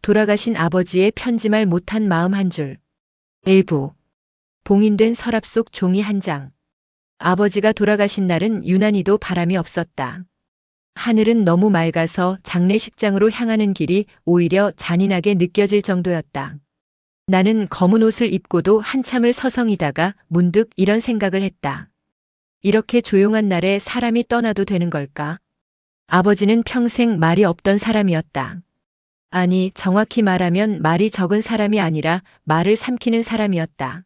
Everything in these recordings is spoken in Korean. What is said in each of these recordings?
돌아가신 아버지의 편지 말 못한 마음 한 줄. 일부. 봉인된 서랍 속 종이 한 장. 아버지가 돌아가신 날은 유난히도 바람이 없었다. 하늘은 너무 맑아서 장례식장으로 향하는 길이 오히려 잔인하게 느껴질 정도였다. 나는 검은 옷을 입고도 한참을 서성이다가 문득 이런 생각을 했다. 이렇게 조용한 날에 사람이 떠나도 되는 걸까? 아버지는 평생 말이 없던 사람이었다. 아니, 정확히 말하면 말이 적은 사람이 아니라 말을 삼키는 사람이었다.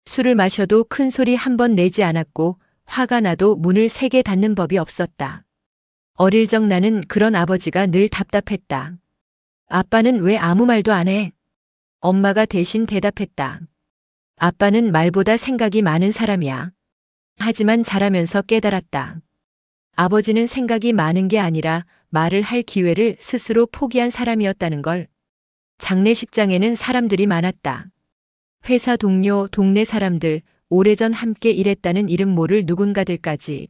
술을 마셔도 큰 소리 한 번 내지 않았고 화가 나도 문을 세게 닫는 법이 없었다. 어릴 적 나는 그런 아버지가 늘 답답했다. 아빠는 왜 아무 말도 안 해? 엄마가 대신 대답했다. 아빠는 말보다 생각이 많은 사람이야. 하지만 자라면서 깨달았다. 아버지는 생각이 많은 게 아니라 말을 할 기회를 스스로 포기한 사람이었다는 걸. 장례식장에는 사람들이 많았다. 회사 동료, 동네 사람들, 오래전 함께 일했다는 이름 모를 누군가들까지.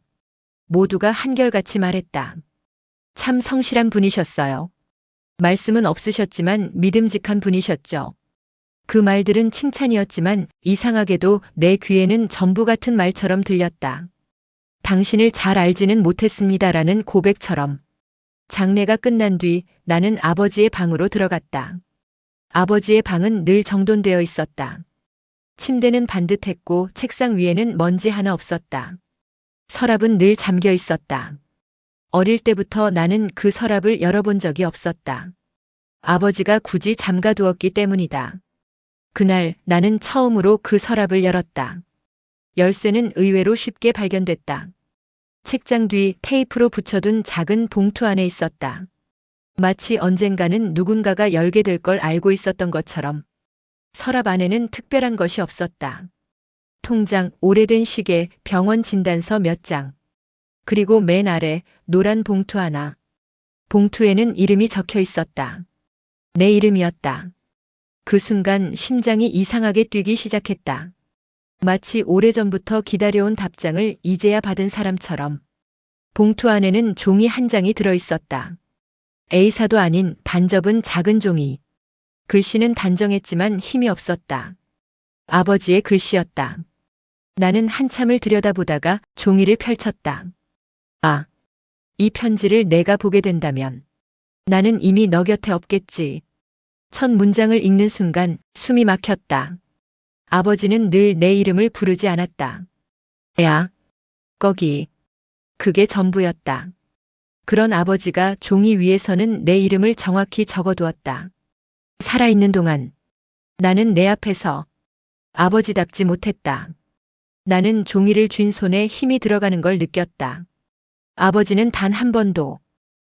모두가 한결같이 말했다. 참 성실한 분이셨어요. 말씀은 없으셨지만 믿음직한 분이셨죠. 그 말들은 칭찬이었지만 이상하게도 내 귀에는 전부 같은 말처럼 들렸다. 당신을 잘 알지는 못했습니다라는 고백처럼. 장례가 끝난 뒤 나는 아버지의 방으로 들어갔다. 아버지의 방은 늘 정돈되어 있었다. 침대는 반듯했고 책상 위에는 먼지 하나 없었다. 서랍은 늘 잠겨 있었다. 어릴 때부터 나는 그 서랍을 열어본 적이 없었다. 아버지가 굳이 잠가두었기 때문이다. 그날 나는 처음으로 그 서랍을 열었다. 열쇠는 의외로 쉽게 발견됐다. 책장 뒤 테이프로 붙여둔 작은 봉투 안에 있었다. 마치 언젠가는 누군가가 열게 될 걸 알고 있었던 것처럼. 서랍 안에는 특별한 것이 없었다. 통장, 오래된 시계, 병원 진단서 몇 장. 그리고 맨 아래 노란 봉투 하나. 봉투에는 이름이 적혀 있었다. 내 이름이었다. 그 순간 심장이 이상하게 뛰기 시작했다. 마치 오래전부터 기다려온 답장을 이제야 받은 사람처럼. 봉투 안에는 종이 한 장이 들어있었다. A사도 아닌 반접은 작은 종이. 글씨는 단정했지만 힘이 없었다. 아버지의 글씨였다. 나는 한참을 들여다보다가 종이를 펼쳤다. 아, 이 편지를 내가 보게 된다면 나는 이미 너 곁에 없겠지. 첫 문장을 읽는 순간 숨이 막혔다. 아버지는 늘 내 이름을 부르지 않았다. 야, 거기. 그게 전부였다. 그런 아버지가 종이 위에서는 내 이름을 정확히 적어두었다. 살아있는 동안 나는 내 앞에서 아버지답지 못했다. 나는 종이를 쥔 손에 힘이 들어가는 걸 느꼈다. 아버지는 단 한 번도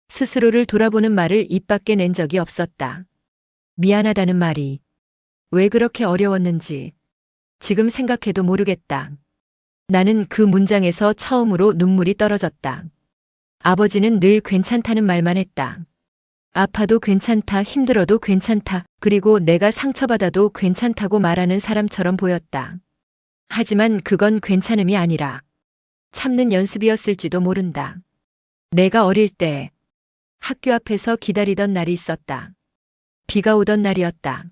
스스로를 돌아보는 말을 입 밖에 낸 적이 없었다. 미안하다는 말이 왜 그렇게 어려웠는지 지금 생각해도 모르겠다. 나는 그 문장에서 처음으로 눈물이 떨어졌다. 아버지는 늘 괜찮다는 말만 했다. 아파도 괜찮다, 힘들어도 괜찮다, 그리고 내가 상처받아도 괜찮다고 말하는 사람처럼 보였다. 하지만 그건 괜찮음이 아니라 참는 연습이었을지도 모른다. 내가 어릴 때 학교 앞에서 기다리던 날이 있었다. 비가 오던 날이었다.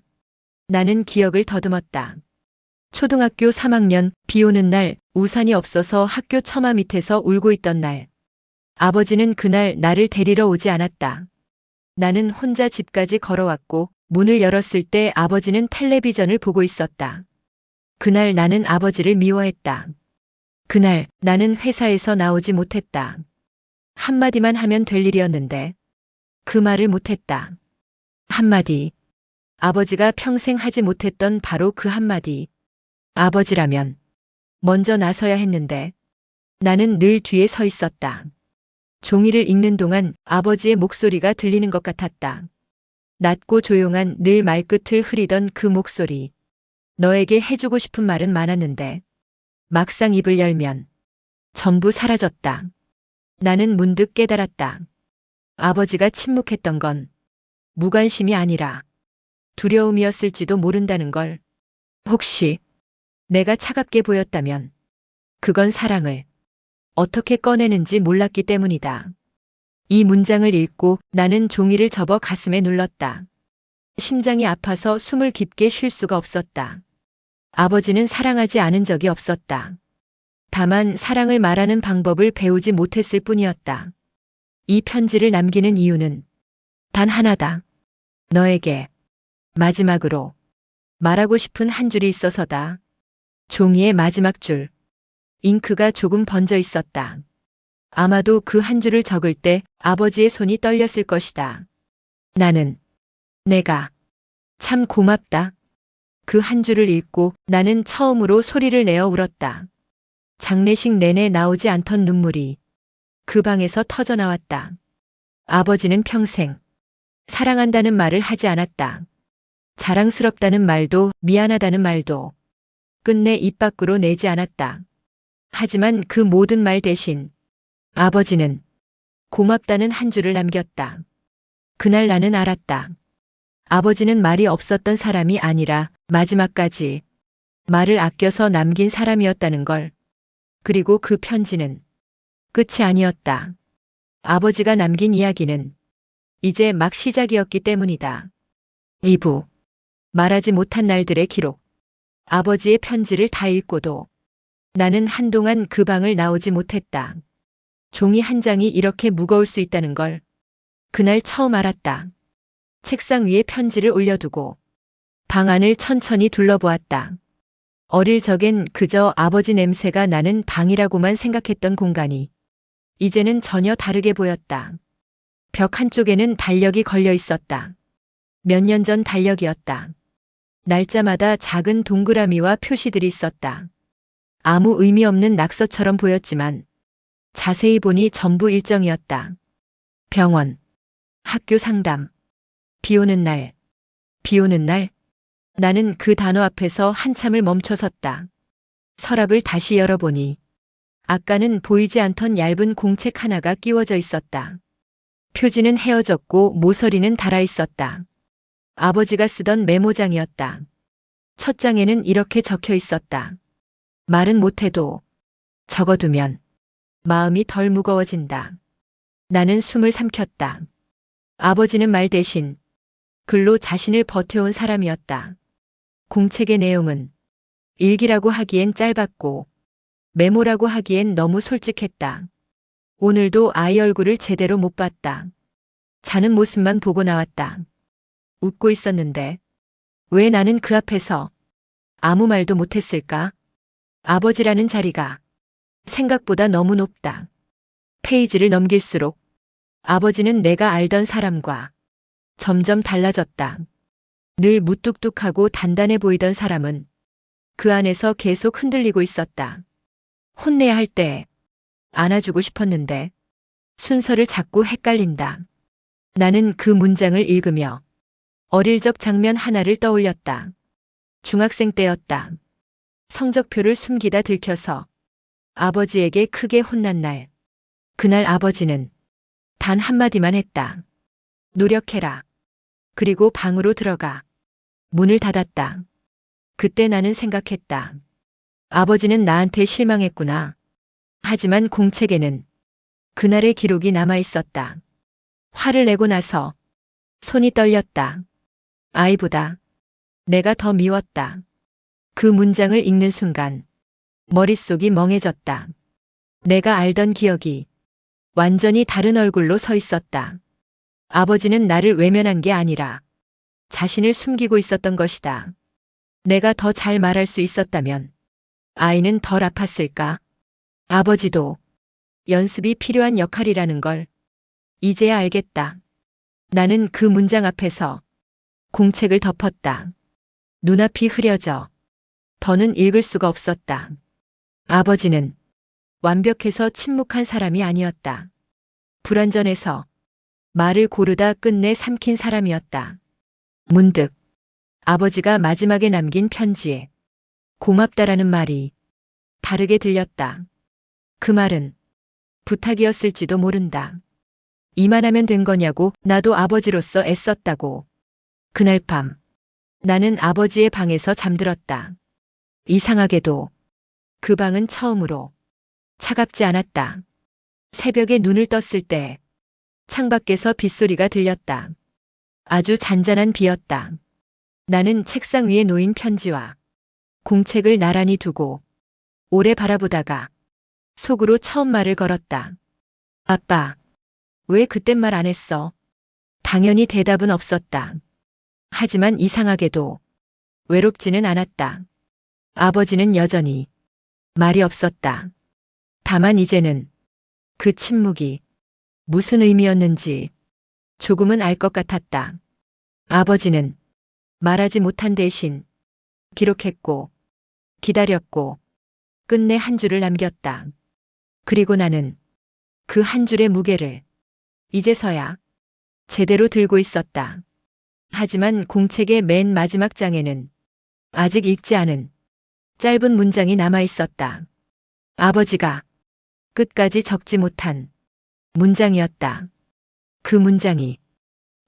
나는 기억을 더듬었다. 초등학교 3학년, 비 오는 날, 우산이 없어서 학교 처마 밑에서 울고 있던 날. 아버지는 그날 나를 데리러 오지 않았다. 나는 혼자 집까지 걸어왔고 문을 열었을 때 아버지는 텔레비전을 보고 있었다. 그날 나는 아버지를 미워했다. 그날 나는 회사에서 나오지 못했다. 한마디만 하면 될 일이었는데 그 말을 못했다. 한마디. 아버지가 평생 하지 못했던 바로 그 한마디. 아버지라면 먼저 나서야 했는데 나는 늘 뒤에 서 있었다. 종이를 읽는 동안 아버지의 목소리가 들리는 것 같았다. 낮고 조용한 늘 말끝을 흐리던 그 목소리. 너에게 해주고 싶은 말은 많았는데 막상 입을 열면 전부 사라졌다. 나는 문득 깨달았다. 아버지가 침묵했던 건 무관심이 아니라 두려움이었을지도 모른다는 걸. 혹시 내가 차갑게 보였다면 그건 사랑을 어떻게 꺼내는지 몰랐기 때문이다. 이 문장을 읽고 나는 종이를 접어 가슴에 눌렀다. 심장이 아파서 숨을 깊게 쉴 수가 없었다. 아버지는 사랑하지 않은 적이 없었다. 다만 사랑을 말하는 방법을 배우지 못했을 뿐이었다. 이 편지를 남기는 이유는 단 하나다. 너에게 마지막으로 말하고 싶은 한 줄이 있어서다. 종이의 마지막 줄. 잉크가 조금 번져 있었다. 아마도 그 한 줄을 적을 때 아버지의 손이 떨렸을 것이다. 내가 참 고맙다. 그 한 줄을 읽고 나는 처음으로 소리를 내어 울었다. 장례식 내내 나오지 않던 눈물이 그 방에서 터져 나왔다. 아버지는 평생 사랑한다는 말을 하지 않았다. 자랑스럽다는 말도 미안하다는 말도 끝내 입 밖으로 내지 않았다. 하지만 그 모든 말 대신 아버지는 고맙다는 한 줄을 남겼다. 그날 나는 알았다. 아버지는 말이 없었던 사람이 아니라 마지막까지 말을 아껴서 남긴 사람이었다는 걸. 그리고 그 편지는 끝이 아니었다. 아버지가 남긴 이야기는 이제 막 시작이었기 때문이다. 2부. 말하지 못한 날들의 기록. 아버지의 편지를 다 읽고도 나는 한동안 그 방을 나오지 못했다. 종이 한 장이 이렇게 무거울 수 있다는 걸 그날 처음 알았다. 책상 위에 편지를 올려두고 방 안을 천천히 둘러보았다. 어릴 적엔 그저 아버지 냄새가 나는 방이라고만 생각했던 공간이 이제는 전혀 다르게 보였다. 벽 한쪽에는 달력이 걸려 있었다. 몇 년 전 달력이었다. 날짜마다 작은 동그라미와 표시들이 있었다. 아무 의미 없는 낙서처럼 보였지만 자세히 보니 전부 일정이었다. 병원, 학교 상담, 비 오는 날, 비 오는 날. 나는 그 단어 앞에서 한참을 멈춰섰다. 서랍을 다시 열어보니 아까는 보이지 않던 얇은 공책 하나가 끼워져 있었다. 표지는 헤어졌고 모서리는 닳아 있었다. 아버지가 쓰던 메모장이었다. 첫 장에는 이렇게 적혀 있었다. 말은 못해도 적어두면 마음이 덜 무거워진다. 나는 숨을 삼켰다. 아버지는 말 대신 글로 자신을 버텨온 사람이었다. 공책의 내용은 일기라고 하기엔 짧았고 메모라고 하기엔 너무 솔직했다. 오늘도 아이 얼굴을 제대로 못 봤다. 자는 모습만 보고 나왔다. 웃고 있었는데 왜 나는 그 앞에서 아무 말도 못했을까? 아버지라는 자리가 생각보다 너무 높다. 페이지를 넘길수록 아버지는 내가 알던 사람과 점점 달라졌다. 늘 무뚝뚝하고 단단해 보이던 사람은 그 안에서 계속 흔들리고 있었다. 혼내야 할 때 안아주고 싶었는데 순서를 자꾸 헷갈린다. 나는 그 문장을 읽으며 어릴 적 장면 하나를 떠올렸다. 중학생 때였다. 성적표를 숨기다 들켜서 아버지에게 크게 혼난 날. 그날 아버지는 단 한마디만 했다. 노력해라. 그리고 방으로 들어가. 문을 닫았다. 그때 나는 생각했다. 아버지는 나한테 실망했구나. 하지만 공책에는 그날의 기록이 남아 있었다. 화를 내고 나서 손이 떨렸다. 아이보다 내가 더 미웠다. 그 문장을 읽는 순간 머릿속이 멍해졌다. 내가 알던 기억이 완전히 다른 얼굴로 서 있었다. 아버지는 나를 외면한 게 아니라 자신을 숨기고 있었던 것이다. 내가 더 잘 말할 수 있었다면 아이는 덜 아팠을까? 아버지도 연습이 필요한 역할이라는 걸 이제야 알겠다. 나는 그 문장 앞에서 공책을 덮었다. 눈앞이 흐려져 더는 읽을 수가 없었다. 아버지는 완벽해서 침묵한 사람이 아니었다. 불완전해서 말을 고르다 끝내 삼킨 사람이었다. 문득 아버지가 마지막에 남긴 편지에 고맙다라는 말이 다르게 들렸다. 그 말은 부탁이었을지도 모른다. 이만하면 된 거냐고 나도 아버지로서 애썼다고. 그날 밤 나는 아버지의 방에서 잠들었다. 이상하게도 그 방은 처음으로 차갑지 않았다. 새벽에 눈을 떴을 때 창밖에서 빗소리가 들렸다. 아주 잔잔한 비였다. 나는 책상 위에 놓인 편지와 공책을 나란히 두고 오래 바라보다가 속으로 처음 말을 걸었다. 아빠, 왜 그땐 말 안 했어? 당연히 대답은 없었다. 하지만 이상하게도 외롭지는 않았다. 아버지는 여전히 말이 없었다. 다만 이제는 그 침묵이 무슨 의미였는지 조금은 알 것 같았다. 아버지는 말하지 못한 대신 기록했고 기다렸고 끝내 한 줄을 남겼다. 그리고 나는 그 한 줄의 무게를 이제서야 제대로 들고 있었다. 하지만 공책의 맨 마지막 장에는 아직 읽지 않은 짧은 문장이 남아 있었다. 아버지가 끝까지 적지 못한 문장이었다. 그 문장이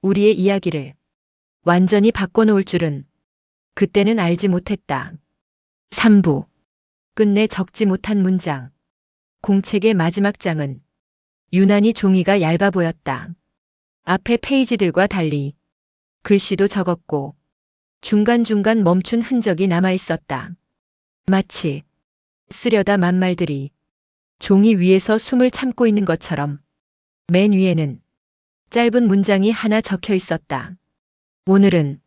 우리의 이야기를 완전히 바꿔놓을 줄은 그때는 알지 못했다. 3부. 끝내 적지 못한 문장. 공책의 마지막 장은 유난히 종이가 얇아 보였다. 앞에 페이지들과 달리 글씨도 적었고 중간중간 멈춘 흔적이 남아 있었다. 마치 쓰려다 만 말들이 종이 위에서 숨을 참고 있는 것처럼 맨 위에는 짧은 문장이 하나 적혀 있었다. 오늘은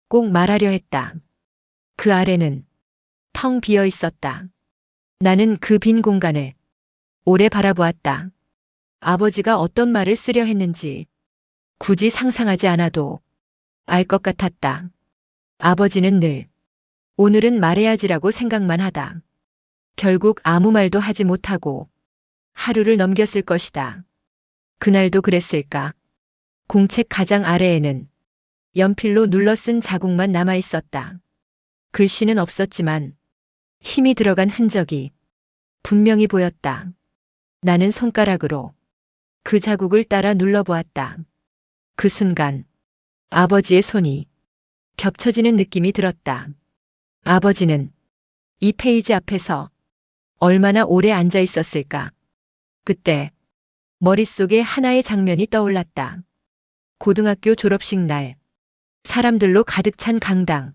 꼭 말하려 했다. 그 아래는 텅 비어 있었다. 나는 그 빈 공간을 오래 바라보았다. 아버지가 어떤 말을 쓰려 했는지 굳이 상상하지 않아도 알 것 같았다. 아버지는 늘 오늘은 말해야지라고 생각만 하다. 결국 아무 말도 하지 못하고 하루를 넘겼을 것이다. 그날도 그랬을까? 공책 가장 아래에는 연필로 눌러 쓴 자국만 남아 있었다. 글씨는 없었지만 힘이 들어간 흔적이 분명히 보였다. 나는 손가락으로 그 자국을 따라 눌러보았다. 그 순간 아버지의 손이 겹쳐지는 느낌이 들었다. 아버지는 이 페이지 앞에서 얼마나 오래 앉아 있었을까? 그때 머릿속에 하나의 장면이 떠올랐다. 고등학교 졸업식 날, 사람들로 가득 찬 강당.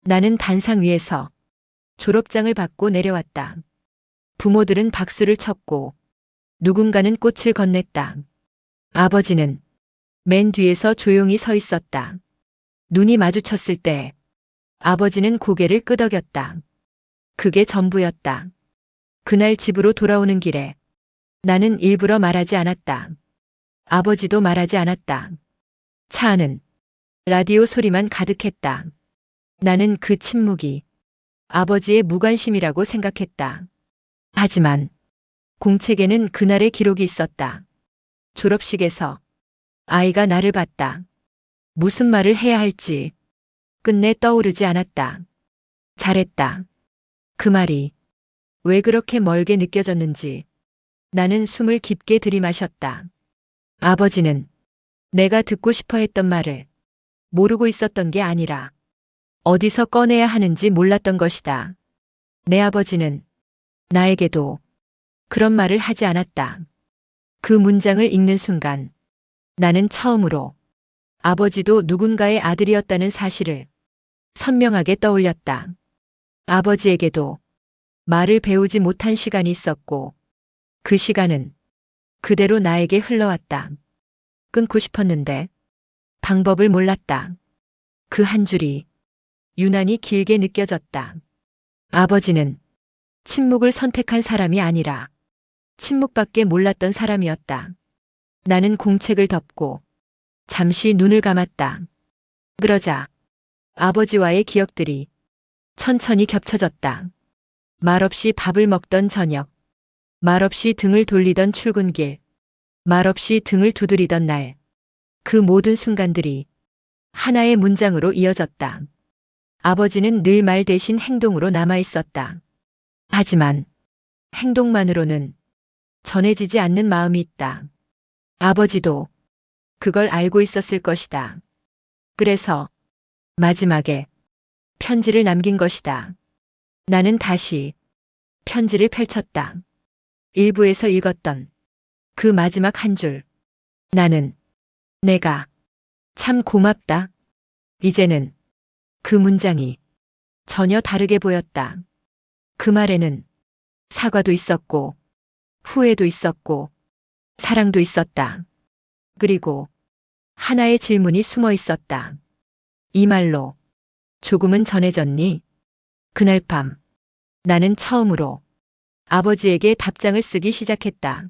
나는 단상 위에서 졸업장을 받고 내려왔다. 부모들은 박수를 쳤고 누군가는 꽃을 건넸다. 아버지는 맨 뒤에서 조용히 서 있었다. 눈이 마주쳤을 때 아버지는 고개를 끄덕였다. 그게 전부였다. 그날 집으로 돌아오는 길에 나는 일부러 말하지 않았다. 아버지도 말하지 않았다. 차 안은 라디오 소리만 가득했다. 나는 그 침묵이 아버지의 무관심이라고 생각했다. 하지만 공책에는 그날의 기록이 있었다. 졸업식에서 아이가 나를 봤다. 무슨 말을 해야 할지 끝내 떠오르지 않았다. 잘했다. 그 말이 왜 그렇게 멀게 느껴졌는지 나는 숨을 깊게 들이마셨다. 아버지는 내가 듣고 싶어 했던 말을 모르고 있었던 게 아니라 어디서 꺼내야 하는지 몰랐던 것이다. 내 아버지는 나에게도 그런 말을 하지 않았다. 그 문장을 읽는 순간 나는 처음으로 아버지도 누군가의 아들이었다는 사실을 선명하게 떠올렸다. 아버지에게도 말을 배우지 못한 시간이 있었고 그 시간은 그대로 나에게 흘러왔다. 끊고 싶었는데 방법을 몰랐다. 그 한 줄이 유난히 길게 느껴졌다. 아버지는 침묵을 선택한 사람이 아니라 침묵밖에 몰랐던 사람이었다. 나는 공책을 덮고 잠시 눈을 감았다. 그러자 아버지와의 기억들이 천천히 겹쳐졌다. 말없이 밥을 먹던 저녁, 말없이 등을 돌리던 출근길, 말없이 등을 두드리던 날, 그 모든 순간들이 하나의 문장으로 이어졌다. 아버지는 늘 말 대신 행동으로 남아 있었다. 하지만 행동만으로는 전해지지 않는 마음이 있다. 아버지도 그걸 알고 있었을 것이다. 그래서 마지막에 편지를 남긴 것이다. 나는 다시 편지를 펼쳤다. 일부에서 읽었던 그 마지막 한 줄. 나는 내가 참 고맙다. 이제는 그 문장이 전혀 다르게 보였다. 그 말에는 사과도 있었고, 후회도 있었고, 사랑도 있었다. 그리고 하나의 질문이 숨어 있었다. 이 말로 조금은 전해졌니? 그날 밤 나는 처음으로 아버지에게 답장을 쓰기 시작했다.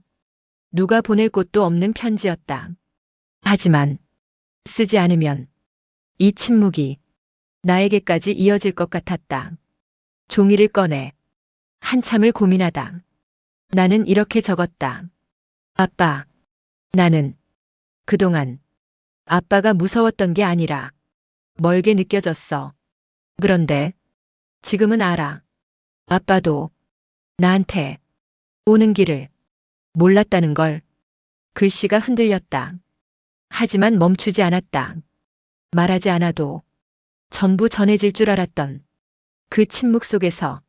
누가 보낼 곳도 없는 편지였다. 하지만 쓰지 않으면 이 침묵이 나에게까지 이어질 것 같았다. 종이를 꺼내 한참을 고민하다. 나는 이렇게 적었다. 아빠, 나는 그동안 아빠가 무서웠던 게 아니라 멀게 느껴졌어. 그런데 지금은 알아. 아빠도 나한테 오는 길을 몰랐다는 걸. 글씨가 흔들렸다. 하지만 멈추지 않았다. 말하지 않아도 전부 전해질 줄 알았던 그 침묵 속에서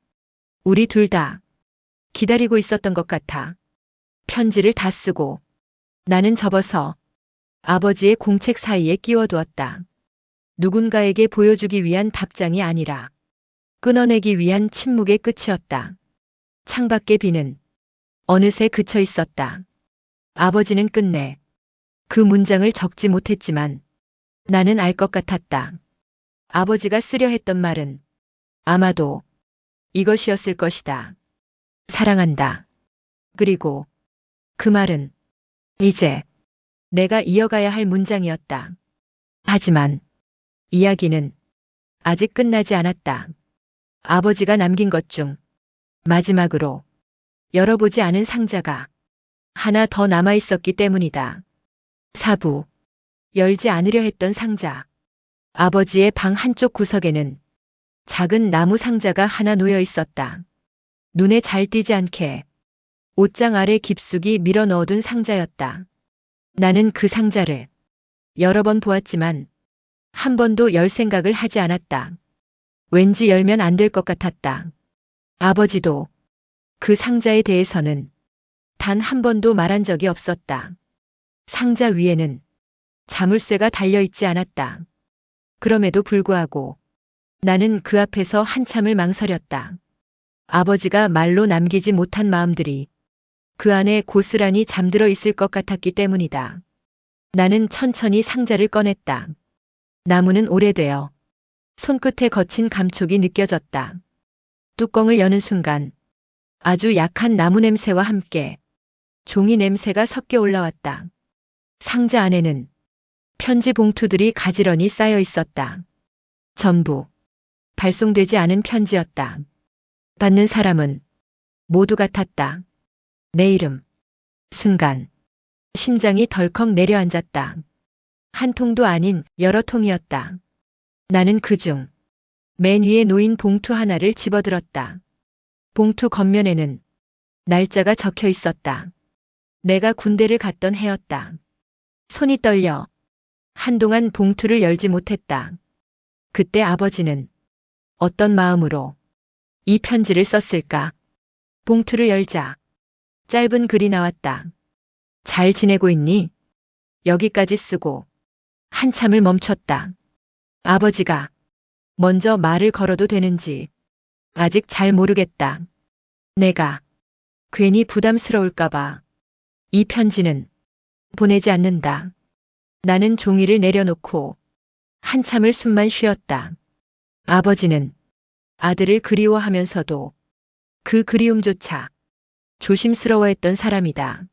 우리 둘 다 기다리고 있었던 것 같아. 편지를 다 쓰고 나는 접어서 아버지의 공책 사이에 끼워두었다. 누군가에게 보여주기 위한 답장이 아니라 끊어내기 위한 침묵의 끝이었다. 창밖의 비는 어느새 그쳐 있었다. 아버지는 끝내 그 문장을 적지 못했지만 나는 알 것 같았다. 아버지가 쓰려 했던 말은 아마도 이것이었을 것이다. 사랑한다. 그리고 그 말은 이제 내가 이어가야 할 문장이었다. 하지만 이야기는 아직 끝나지 않았다. 아버지가 남긴 것 중 마지막으로 열어보지 않은 상자가 하나 더 남아 있었기 때문이다. 사부, 열지 않으려 했던 상자. 아버지의 방 한쪽 구석에는 작은 나무 상자가 하나 놓여 있었다. 눈에 잘 띄지 않게 옷장 아래 깊숙이 밀어 넣어둔 상자였다. 나는 그 상자를 여러 번 보았지만 한 번도 열 생각을 하지 않았다. 왠지 열면 안 될 것 같았다. 아버지도 그 상자에 대해서는 단 한 번도 말한 적이 없었다. 상자 위에는 자물쇠가 달려있지 않았다. 그럼에도 불구하고 나는 그 앞에서 한참을 망설였다. 아버지가 말로 남기지 못한 마음들이 그 안에 고스란히 잠들어 있을 것 같았기 때문이다. 나는 천천히 상자를 꺼냈다. 나무는 오래되어 손끝에 거친 감촉이 느껴졌다. 뚜껑을 여는 순간 아주 약한 나무 냄새와 함께 종이 냄새가 섞여 올라왔다. 상자 안에는 편지 봉투들이 가지런히 쌓여 있었다. 전부 발송되지 않은 편지였다. 받는 사람은 모두 같았다. 내 이름. 순간 심장이 덜컥 내려앉았다. 한 통도 아닌 여러 통이었다. 나는 그중 맨 위에 놓인 봉투 하나를 집어들었다. 봉투 겉면에는 날짜가 적혀 있었다. 내가 군대를 갔던 해였다. 손이 떨려 한동안 봉투를 열지 못했다. 그때 아버지는 어떤 마음으로 이 편지를 썼을까? 봉투를 열자 짧은 글이 나왔다. 잘 지내고 있니? 여기까지 쓰고 한참을 멈췄다. 아버지가 먼저 말을 걸어도 되는지 아직 잘 모르겠다. 내가 괜히 부담스러울까봐 이 편지는 보내지 않는다. 나는 종이를 내려놓고 한참을 숨만 쉬었다. 아버지는 아들을 그리워하면서도 그 그리움조차 조심스러워했던 사람이다.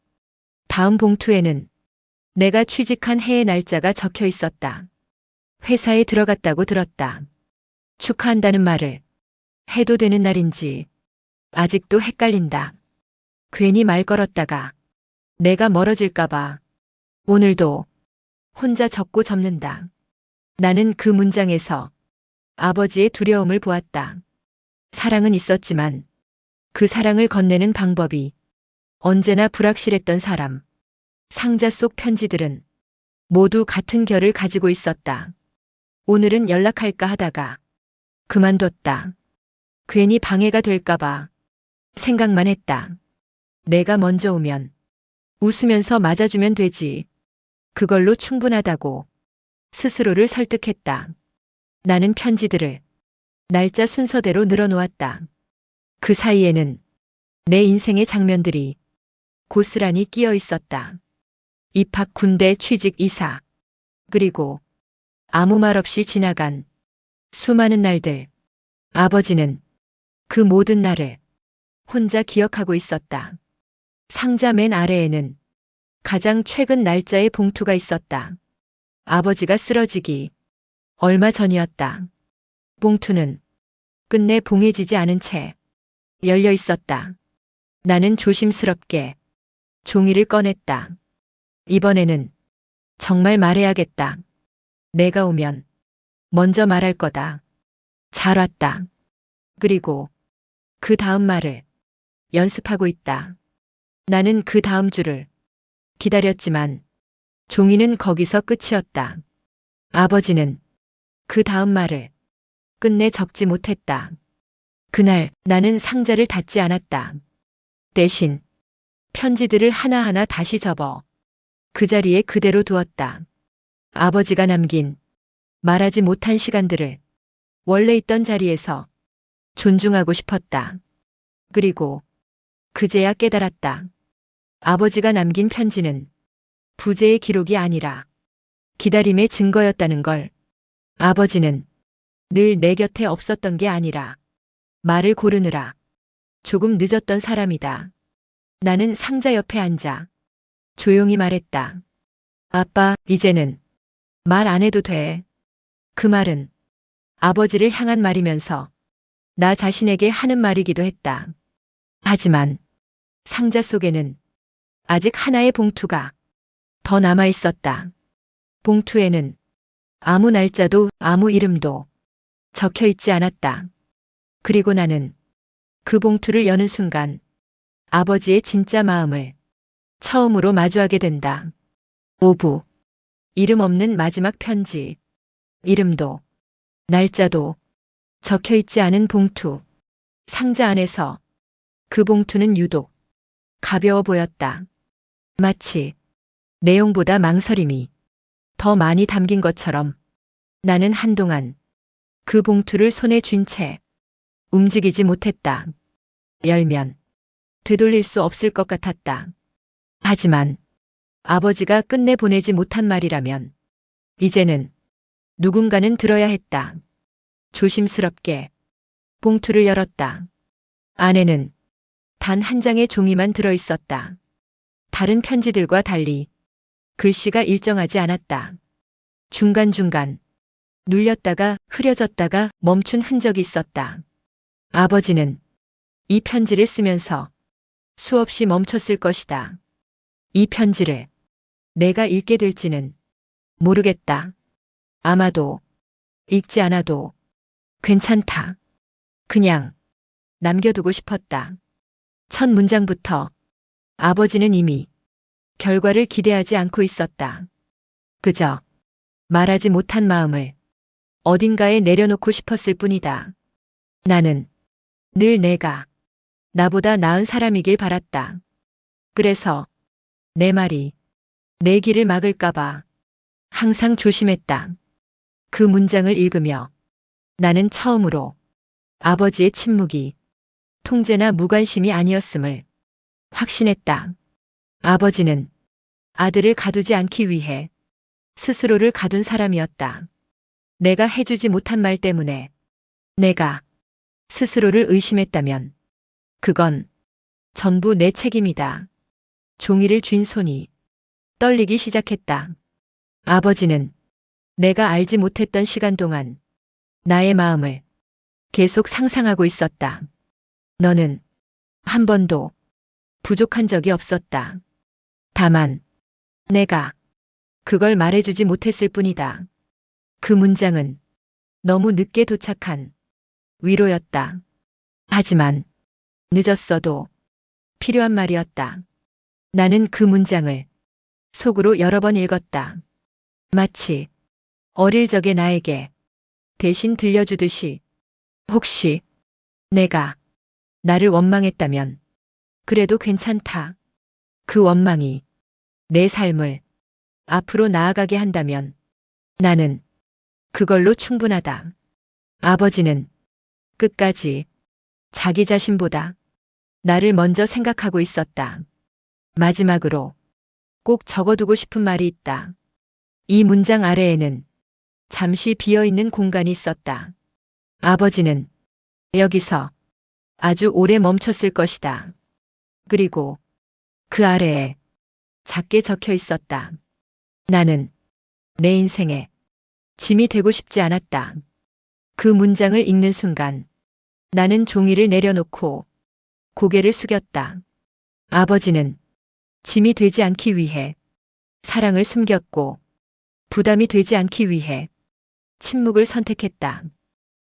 다음 봉투에는 내가 취직한 해의 날짜가 적혀 있었다. 회사에 들어갔다고 들었다. 축하한다는 말을 해도 되는 날인지 아직도 헷갈린다. 괜히 말 걸었다가 내가 멀어질까봐 오늘도 혼자 적고 접는다. 나는 그 문장에서 아버지의 두려움을 보았다. 사랑은 있었지만 그 사랑을 건네는 방법이 언제나 불확실했던 사람. 상자 속 편지들은 모두 같은 결을 가지고 있었다. 오늘은 연락할까 하다가 그만뒀다. 괜히 방해가 될까봐 생각만 했다. 내가 먼저 오면 웃으면서 맞아주면 되지. 그걸로 충분하다고 스스로를 설득했다. 나는 편지들을 날짜 순서대로 늘어놓았다. 그 사이에는 내 인생의 장면들이 고스란히 끼어 있었다. 입학, 군대, 취직, 이사. 그리고 아무 말 없이 지나간 수많은 날들. 아버지는 그 모든 날을 혼자 기억하고 있었다. 상자 맨 아래에는 가장 최근 날짜의 봉투가 있었다. 아버지가 쓰러지기 얼마 전이었다. 봉투는 끝내 봉해지지 않은 채 열려 있었다. 나는 조심스럽게 종이를 꺼냈다. 이번에는 정말 말해야겠다. 내가 오면 먼저 말할 거다. 잘 왔다. 그리고 그 다음 말을 연습하고 있다. 나는 그 다음 줄을 기다렸지만 종이는 거기서 끝이었다. 아버지는 그 다음 말을 끝내 적지 못했다. 그날 나는 상자를 닫지 않았다. 대신 편지들을 하나하나 다시 접어 그 자리에 그대로 두었다. 아버지가 남긴 말하지 못한 시간들을 원래 있던 자리에서 존중하고 싶었다. 그리고 그제야 깨달았다. 아버지가 남긴 편지는 부재의 기록이 아니라 기다림의 증거였다는 걸. 아버지는 늘 내 곁에 없었던 게 아니라 말을 고르느라 조금 늦었던 사람이다. 나는 상자 옆에 앉아 조용히 말했다. 아빠, 이제는 말 안 해도 돼. 그 말은 아버지를 향한 말이면서 나 자신에게 하는 말이기도 했다. 하지만 상자 속에는 아직 하나의 봉투가 더 남아 있었다. 봉투에는 아무 날짜도 아무 이름도 적혀 있지 않았다. 그리고 나는 그 봉투를 여는 순간 아버지의 진짜 마음을 처음으로 마주하게 된다. 오부. 이름 없는 마지막 편지. 이름도 날짜도 적혀 있지 않은 봉투. 상자 안에서 그 봉투는 유독 가벼워 보였다. 마치 내용보다 망설임이 더 많이 담긴 것처럼. 나는 한동안 그 봉투를 손에 쥔 채 움직이지 못했다. 열면 되돌릴 수 없을 것 같았다. 하지만 아버지가 끝내 보내지 못한 말이라면 이제는 누군가는 들어야 했다. 조심스럽게 봉투를 열었다. 안에는 단 한 장의 종이만 들어 있었다. 다른 편지들과 달리 글씨가 일정하지 않았다. 중간중간 눌렸다가 흐려졌다가 멈춘 흔적이 있었다. 아버지는 이 편지를 쓰면서 수없이 멈췄을 것이다. 이 편지를 내가 읽게 될지는 모르겠다. 아마도 읽지 않아도 괜찮다. 그냥 남겨두고 싶었다. 첫 문장부터 아버지는 이미 결과를 기대하지 않고 있었다. 그저 말하지 못한 마음을 어딘가에 내려놓고 싶었을 뿐이다. 나는 늘 내가 나보다 나은 사람이길 바랐다. 그래서 내 말이 내 길을 막을까봐 항상 조심했다. 그 문장을 읽으며 나는 처음으로 아버지의 침묵이 통제나 무관심이 아니었음을 확신했다. 아버지는 아들을 가두지 않기 위해 스스로를 가둔 사람이었다. 내가 해주지 못한 말 때문에 내가 스스로를 의심했다면 그건 전부 내 책임이다. 종이를 쥔 손이 떨리기 시작했다. 아버지는 내가 알지 못했던 시간 동안 나의 마음을 계속 상상하고 있었다. 너는 한 번도 부족한 적이 없었다. 다만 내가 그걸 말해주지 못했을 뿐이다. 그 문장은 너무 늦게 도착한 위로였다. 하지만 늦었어도 필요한 말이었다. 나는 그 문장을 속으로 여러 번 읽었다. 마치 어릴 적의 나에게 대신 들려주듯이. 혹시 내가 나를 원망했다면 그래도 괜찮다. 그 원망이 내 삶을 앞으로 나아가게 한다면 나는 그걸로 충분하다. 아버지는 끝까지 자기 자신보다 나를 먼저 생각하고 있었다. 마지막으로 꼭 적어두고 싶은 말이 있다. 이 문장 아래에는 잠시 비어있는 공간이 있었다. 아버지는 여기서 아주 오래 멈췄을 것이다. 그리고 그 아래에 작게 적혀 있었다. 나는 내 인생에 짐이 되고 싶지 않았다. 그 문장을 읽는 순간 나는 종이를 내려놓고 고개를 숙였다. 아버지는 짐이 되지 않기 위해 사랑을 숨겼고 부담이 되지 않기 위해 침묵을 선택했다.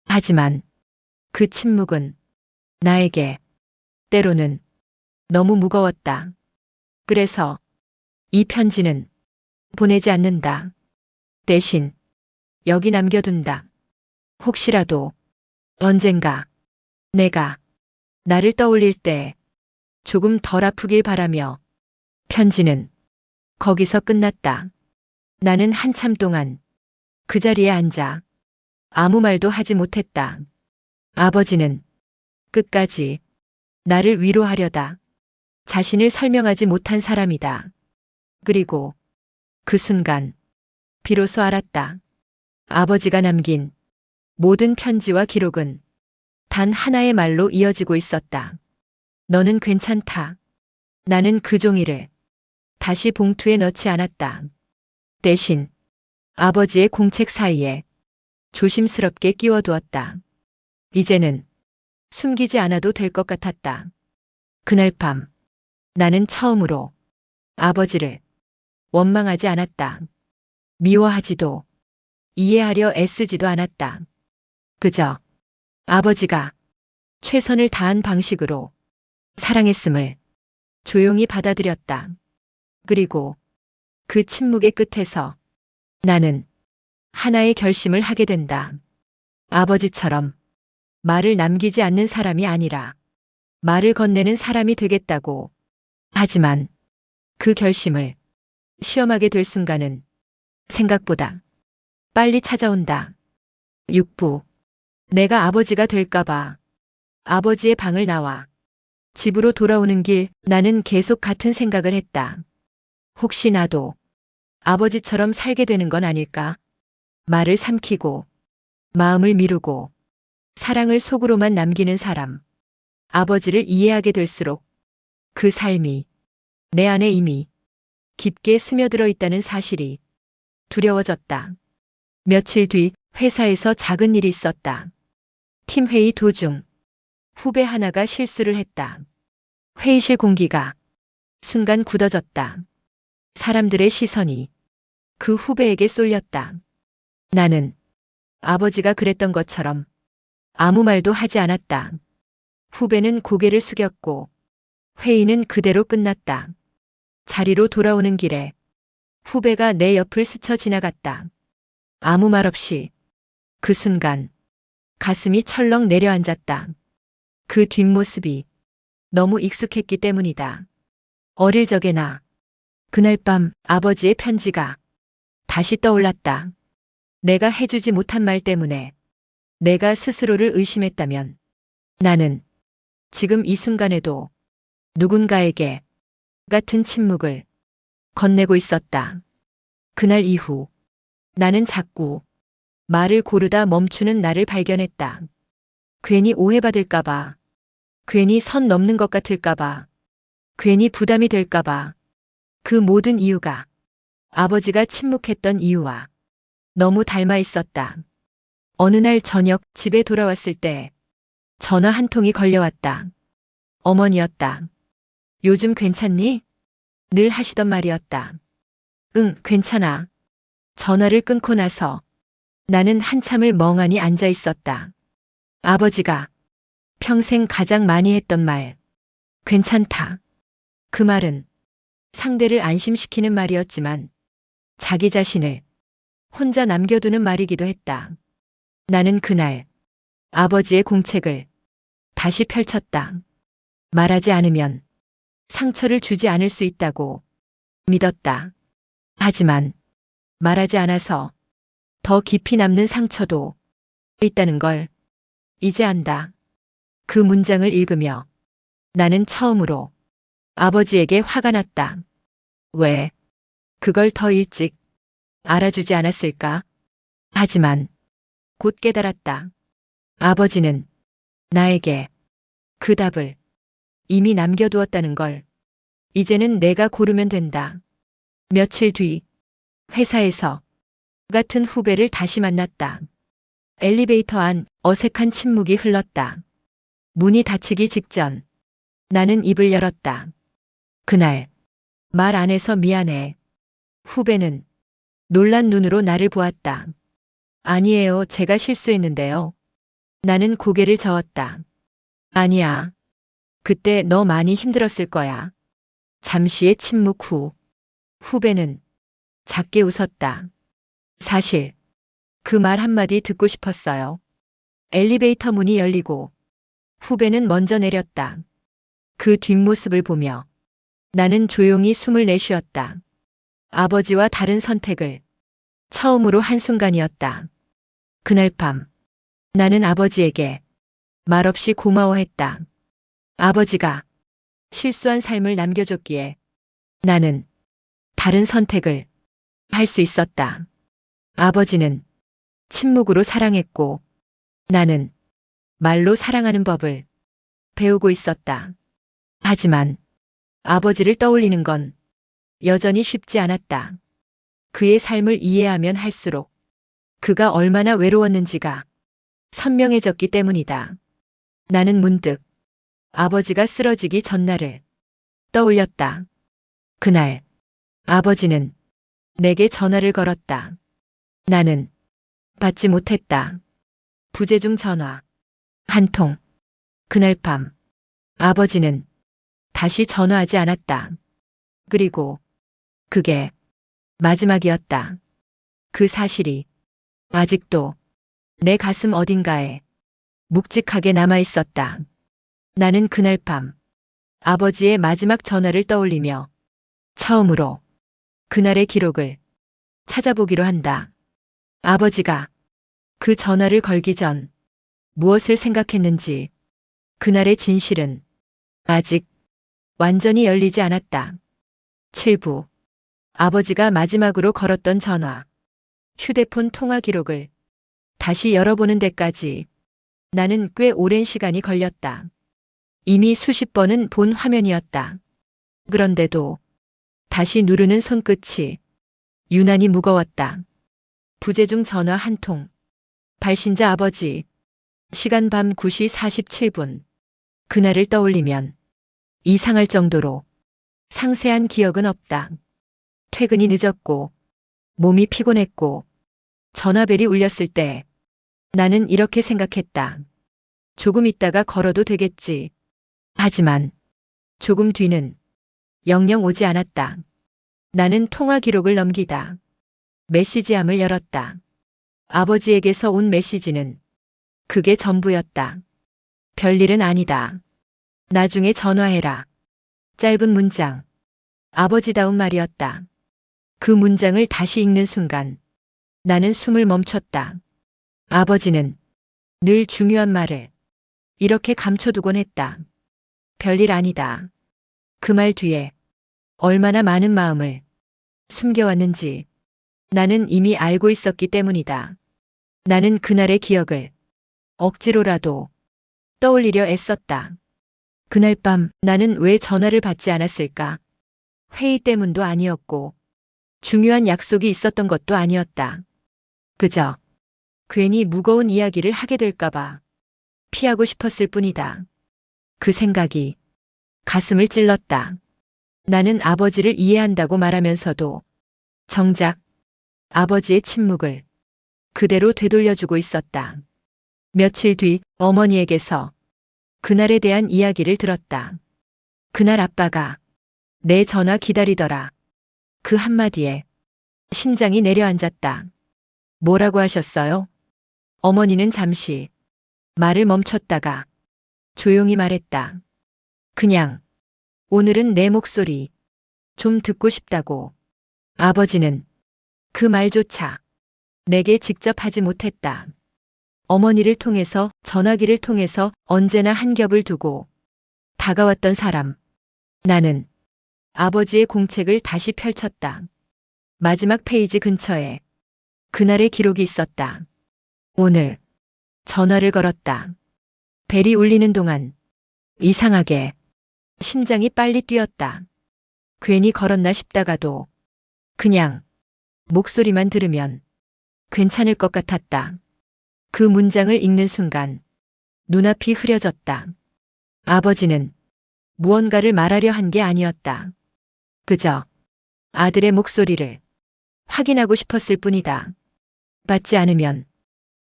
하지만 그 침묵은 나에게 때로는 너무 무거웠다. 그래서 이 편지는 보내지 않는다. 대신 여기 남겨둔다. 혹시라도 언젠가 내가 나를 떠올릴 때 조금 덜 아프길 바라며. 편지는 거기서 끝났다. 나는 한참 동안 그 자리에 앉아 아무 말도 하지 못했다. 아버지는 끝까지 나를 위로하려다 자신을 설명하지 못한 사람이다. 그리고 그 순간 비로소 알았다. 아버지가 남긴 모든 편지와 기록은 단 하나의 말로 이어지고 있었다. 너는 괜찮다. 나는 그 종이를 다시 봉투에 넣지 않았다. 대신 아버지의 공책 사이에 조심스럽게 끼워두었다. 이제는 숨기지 않아도 될 것 같았다. 그날 밤 나는 처음으로 아버지를 원망하지 않았다. 미워하지도 이해하려 애쓰지도 않았다. 그저 아버지가 최선을 다한 방식으로 사랑했음을 조용히 받아들였다. 그리고 그 침묵의 끝에서 나는 하나의 결심을 하게 된다. 아버지처럼 말을 남기지 않는 사람이 아니라 말을 건네는 사람이 되겠다고. 하지만 그 결심을 시험하게 될 순간은 생각보다 빨리 찾아온다. 6부. 내가 아버지가 될까봐 아버지의 방을 나와 집으로 돌아오는 길 나는 계속 같은 생각을 했다. 혹시 나도 아버지처럼 살게 되는 건 아닐까? 말을 삼키고 마음을 미루고 사랑을 속으로만 남기는 사람. 아버지를 이해하게 될수록 그 삶이 내 안에 이미 깊게 스며들어 있다는 사실이 두려워졌다. 며칠 뒤 회사에서 작은 일이 있었다. 팀 회의 도중 후배 하나가 실수를 했다. 회의실 공기가 순간 굳어졌다. 사람들의 시선이 그 후배에게 쏠렸다. 나는 아버지가 그랬던 것처럼 아무 말도 하지 않았다. 후배는 고개를 숙였고 회의는 그대로 끝났다. 자리로 돌아오는 길에 후배가 내 옆을 스쳐 지나갔다. 아무 말 없이. 그 순간 가슴이 철렁 내려앉았다. 그 뒷모습이 너무 익숙했기 때문이다. 어릴 적의 나. 그날 밤 아버지의 편지가 다시 떠올랐다. 내가 해주지 못한 말 때문에 내가 스스로를 의심했다면 나는 지금 이 순간에도 누군가에게 같은 침묵을 건네고 있었다. 그날 이후 나는 자꾸 말을 고르다 멈추는 나를 발견했다. 괜히 오해받을까봐, 괜히 선 넘는 것 같을까봐, 괜히 부담이 될까봐. 그 모든 이유가 아버지가 침묵했던 이유와 너무 닮아 있었다. 어느 날 저녁 집에 돌아왔을 때 전화 한 통이 걸려왔다. 어머니였다. 요즘 괜찮니? 늘 하시던 말이었다. 응, 괜찮아. 전화를 끊고 나서 나는 한참을 멍하니 앉아 있었다. 아버지가 평생 가장 많이 했던 말. 괜찮다. 그 말은 상대를 안심시키는 말이었지만 자기 자신을 혼자 남겨두는 말이기도 했다. 나는 그날 아버지의 공책을 다시 펼쳤다. 말하지 않으면 상처를 주지 않을 수 있다고 믿었다. 하지만 말하지 않아서 더 깊이 남는 상처도 있다는 걸 이제 안다. 그 문장을 읽으며 나는 처음으로 아버지에게 화가 났다. 왜 그걸 더 일찍 알아주지 않았을까? 하지만 곧 깨달았다. 아버지는 나에게 그 답을 이미 남겨두었다는 걸. 이제는 내가 고르면 된다. 며칠 뒤 회사에서 같은 후배를 다시 만났다. 엘리베이터 안 어색한 침묵이 흘렀다. 문이 닫히기 직전 나는 입을 열었다. 그날 말 안 해서 미안해. 후배는 놀란 눈으로 나를 보았다. 아니에요, 제가 실수했는데요. 나는 고개를 저었다. 아니야. 그때 너 많이 힘들었을 거야. 잠시의 침묵 후 후배는 작게 웃었다. 사실 그 말 한마디 듣고 싶었어요. 엘리베이터 문이 열리고 후배는 먼저 내렸다. 그 뒷모습을 보며 나는 조용히 숨을 내쉬었다. 아버지와 다른 선택을 처음으로 한순간이었다. 그날 밤 나는 아버지에게 말없이 고마워했다. 아버지가 실수한 삶을 남겨줬기에 나는 다른 선택을 할 수 있었다. 아버지는 침묵으로 사랑했고 나는 말로 사랑하는 법을 배우고 있었다. 하지만 아버지를 떠올리는 건 여전히 쉽지 않았다. 그의 삶을 이해하면 할수록 그가 얼마나 외로웠는지가 선명해졌기 때문이다. 나는 문득 아버지가 쓰러지기 전날을 떠올렸다. 그날 아버지는 내게 전화를 걸었다. 나는 받지 못했다. 부재중 전화 한 통. 그날 밤 아버지는 다시 전화하지 않았다. 그리고 그게 마지막이었다. 그 사실이 아직도 내 가슴 어딘가에 묵직하게 남아 있었다. 나는 그날 밤 아버지의 마지막 전화를 떠올리며 처음으로 그날의 기록을 찾아보기로 한다. 아버지가 그 전화를 걸기 전 무엇을 생각했는지, 그날의 진실은 아직 완전히 열리지 않았다. 7부. 아버지가 마지막으로 걸었던 전화. 휴대폰 통화 기록을 다시 열어보는 데까지 나는 꽤 오랜 시간이 걸렸다. 이미 수십 번은 본 화면이었다. 그런데도 다시 누르는 손끝이 유난히 무거웠다. 부재중 전화 한 통. 발신자 아버지. 시간 밤 9시 47분. 그날을 떠올리면 이상할 정도로 상세한 기억은 없다. 퇴근이 늦었고 몸이 피곤했고 전화벨이 울렸을 때 나는 이렇게 생각했다. 조금 있다가 걸어도 되겠지. 하지만 조금 뒤는 영영 오지 않았다. 나는 통화 기록을 넘기다 메시지함을 열었다. 아버지에게서 온 메시지는 그게 전부였다. 별일은 아니다. 나중에 전화해라. 짧은 문장. 아버지다운 말이었다. 그 문장을 다시 읽는 순간 나는 숨을 멈췄다. 아버지는 늘 중요한 말을 이렇게 감춰두곤 했다. 별일 아니다. 그 말 뒤에 얼마나 많은 마음을 숨겨왔는지 나는 이미 알고 있었기 때문이다. 나는 그날의 기억을 억지로라도 떠올리려 애썼다. 그날 밤 나는 왜 전화를 받지 않았을까? 회의 때문도 아니었고 중요한 약속이 있었던 것도 아니었다. 그저 괜히 무거운 이야기를 하게 될까봐 피하고 싶었을 뿐이다. 그 생각이 가슴을 찔렀다. 나는 아버지를 이해한다고 말하면서도 정작 아버지의 침묵을 그대로 되돌려주고 있었다. 며칠 뒤 어머니에게서 그날에 대한 이야기를 들었다. 그날 아빠가 내 전화 기다리더라. 그 한마디에 심장이 내려앉았다. 뭐라고 하셨어요? 어머니는 잠시 말을 멈췄다가 조용히 말했다. 그냥 오늘은 내 목소리 좀 듣고 싶다고. 아버지는 그 말조차 내게 직접 하지 못했다. 어머니를 통해서, 전화기를 통해서 언제나 한 겹을 두고 다가왔던 사람. 나는 아버지의 공책을 다시 펼쳤다. 마지막 페이지 근처에 그날의 기록이 있었다. 오늘 전화를 걸었다. 벨이 울리는 동안 이상하게 심장이 빨리 뛰었다. 괜히 걸었나 싶다가도 그냥 목소리만 들으면 괜찮을 것 같았다. 그 문장을 읽는 순간 눈앞이 흐려졌다. 아버지는 무언가를 말하려 한 게 아니었다. 그저 아들의 목소리를 확인하고 싶었을 뿐이다. 받지 않으면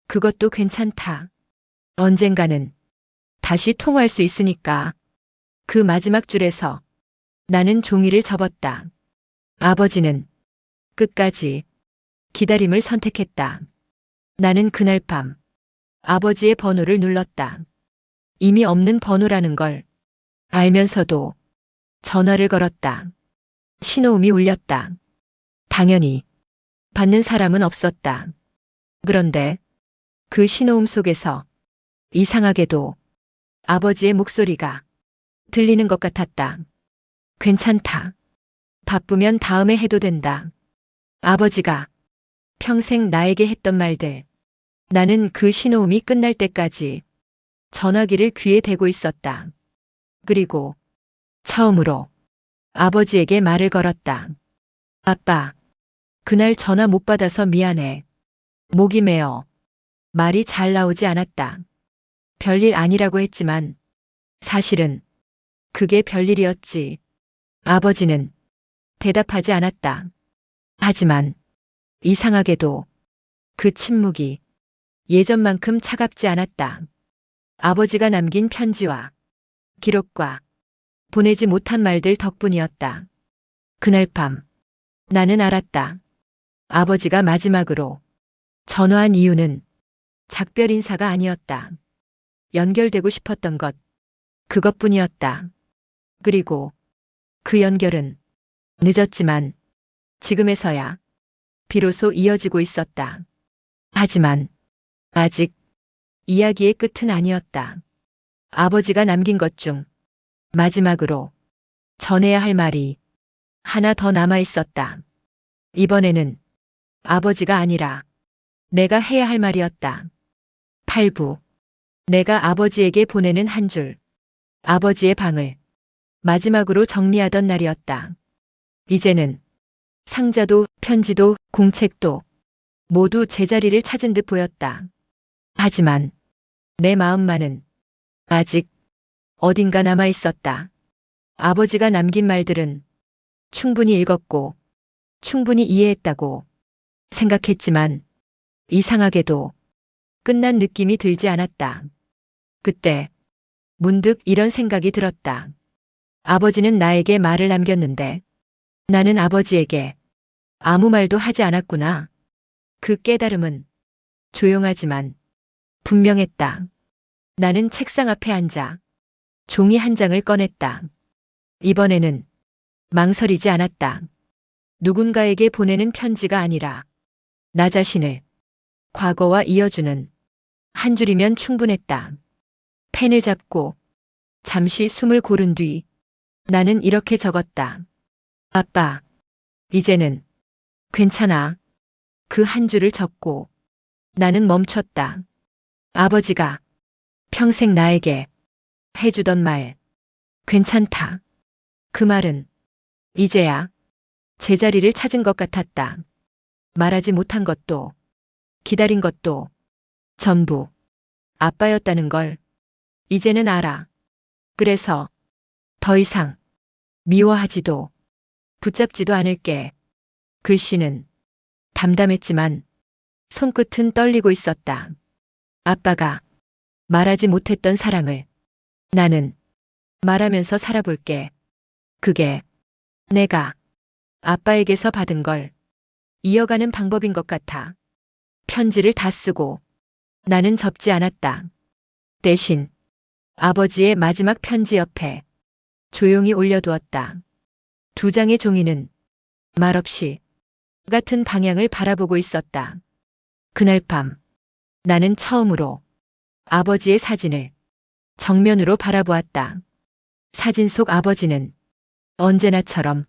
그것도 괜찮다. 언젠가는 다시 통화할 수 있으니까. 그 마지막 줄에서 나는 종이를 접었다. 아버지는 끝까지 기다림을 선택했다. 나는 그날 밤 아버지의 번호를 눌렀다. 이미 없는 번호라는 걸 알면서도 전화를 걸었다. 신호음이 울렸다. 당연히 받는 사람은 없었다. 그런데 그 신호음 속에서 이상하게도 아버지의 목소리가 들리는 것 같았다. 괜찮다. 바쁘면 다음에 해도 된다. 아버지가 평생 나에게 했던 말들. 나는 그 신호음이 끝날 때까지 전화기를 귀에 대고 있었다. 그리고 처음으로 아버지에게 말을 걸었다. 아빠, 그날 전화 못 받아서 미안해. 목이 메어. 말이 잘 나오지 않았다. 별일 아니라고 했지만 사실은 그게 별일이었지. 아버지는 대답하지 않았다. 하지만 이상하게도 그 침묵이 예전만큼 차갑지 않았다. 아버지가 남긴 편지와 기록과 보내지 못한 말들 덕분이었다. 그날 밤 나는 알았다. 아버지가 마지막으로 전화한 이유는 작별 인사가 아니었다. 연결되고 싶었던 것, 그것뿐이었다. 그리고 그 연결은 늦었지만 지금에서야 비로소 이어지고 있었다. 하지만 아직 이야기의 끝은 아니었다. 아버지가 남긴 것 중 마지막으로 전해야 할 말이 하나 더 남아 있었다. 이번에는 아버지가 아니라 내가 해야 할 말이었다. 8부. 내가 아버지에게 보내는 한 줄. 아버지의 방을 마지막으로 정리하던 날이었다. 이제는 상자도 편지도 공책도 모두 제자리를 찾은 듯 보였다. 하지만 내 마음만은 아직 어딘가 남아 있었다. 아버지가 남긴 말들은 충분히 읽었고 충분히 이해했다고 생각했지만 이상하게도 끝난 느낌이 들지 않았다. 그때 문득 이런 생각이 들었다. 아버지는 나에게 말을 남겼는데 나는 아버지에게 아무 말도 하지 않았구나. 그 깨달음은 조용하지만 분명했다. 나는 책상 앞에 앉아 종이 한 장을 꺼냈다. 이번에는 망설이지 않았다. 누군가에게 보내는 편지가 아니라 나 자신을 과거와 이어주는 한 줄이면 충분했다. 펜을 잡고 잠시 숨을 고른 뒤 나는 이렇게 적었다. 아빠, 이제는 괜찮아. 그 한 줄을 적고 나는 멈췄다. 아버지가 평생 나에게 해주던 말, 괜찮다. 그 말은 이제야 제자리를 찾은 것 같았다. 말하지 못한 것도 기다린 것도 전부 아빠였다는 걸 이제는 알아. 그래서 더 이상 미워하지도 붙잡지도 않을게. 글씨는 담담했지만 손끝은 떨리고 있었다. 아빠가 말하지 못했던 사랑을 나는 말하면서 살아볼게. 그게 내가 아빠에게서 받은 걸 이어가는 방법인 것 같아. 편지를 다 쓰고 나는 접지 않았다. 대신 아버지의 마지막 편지 옆에 조용히 올려두었다. 두 장의 종이는 말없이 같은 방향을 바라보고 있었다. 그날 밤 나는 처음으로 아버지의 사진을 정면으로 바라보았다. 사진 속 아버지는 언제나처럼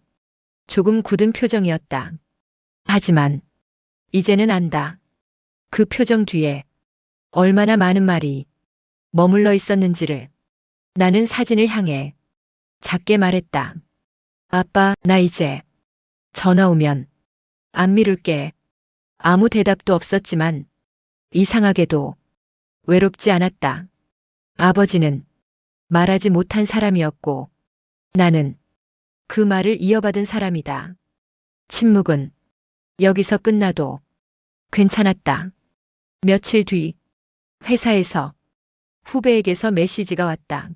조금 굳은 표정이었다. 하지만 이제는 안다. 그 표정 뒤에 얼마나 많은 말이 머물러 있었는지를. 나는 사진을 향해 작게 말했다. 아빠, 나 이제 전화 오면 안 미룰게. 아무 대답도 없었지만 이상하게도 외롭지 않았다. 아버지는 말하지 못한 사람이었고 나는 그 말을 이어받은 사람이다. 침묵은 여기서 끝나도 괜찮았다. 며칠 뒤 회사에서 후배에게서 메시지가 왔다.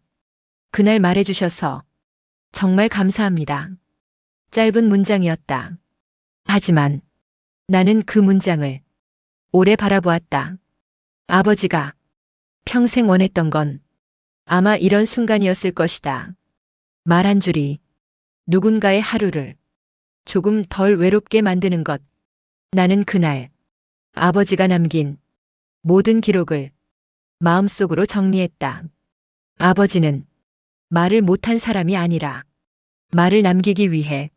그날 말해주셔서 정말 감사합니다. 짧은 문장이었다. 하지만 나는 그 문장을 오래 바라보았다. 아버지가 평생 원했던 건 아마 이런 순간이었을 것이다. 말 한 줄이 누군가의 하루를 조금 덜 외롭게 만드는 것. 나는 그날 아버지가 남긴 모든 기록을 마음속으로 정리했다. 아버지는 말을 못한 사람이 아니라 말을 남기기 위해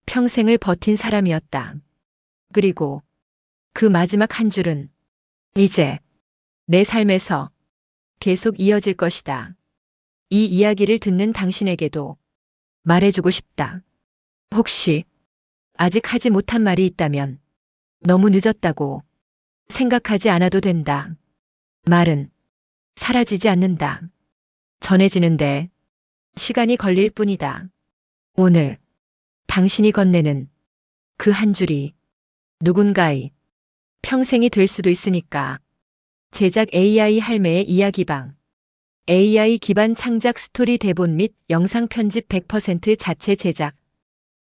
평생을 버틴 사람이었다. 그리고 그 마지막 한 줄은 이제 내 삶에서 계속 이어질 것이다. 이 이야기를 듣는 당신에게도 말해주고 싶다. 혹시 아직 하지 못한 말이 있다면 너무 늦었다고 생각하지 않아도 된다. 말은 사라지지 않는다. 전해지는데 시간이 걸릴 뿐이다. 오늘 당신이 건네는 그 한 줄이 누군가의 평생이 될 수도 있으니까. 제작 AI 할매의 이야기방. AI 기반 창작 스토리 대본 및 영상 편집 100% 자체 제작.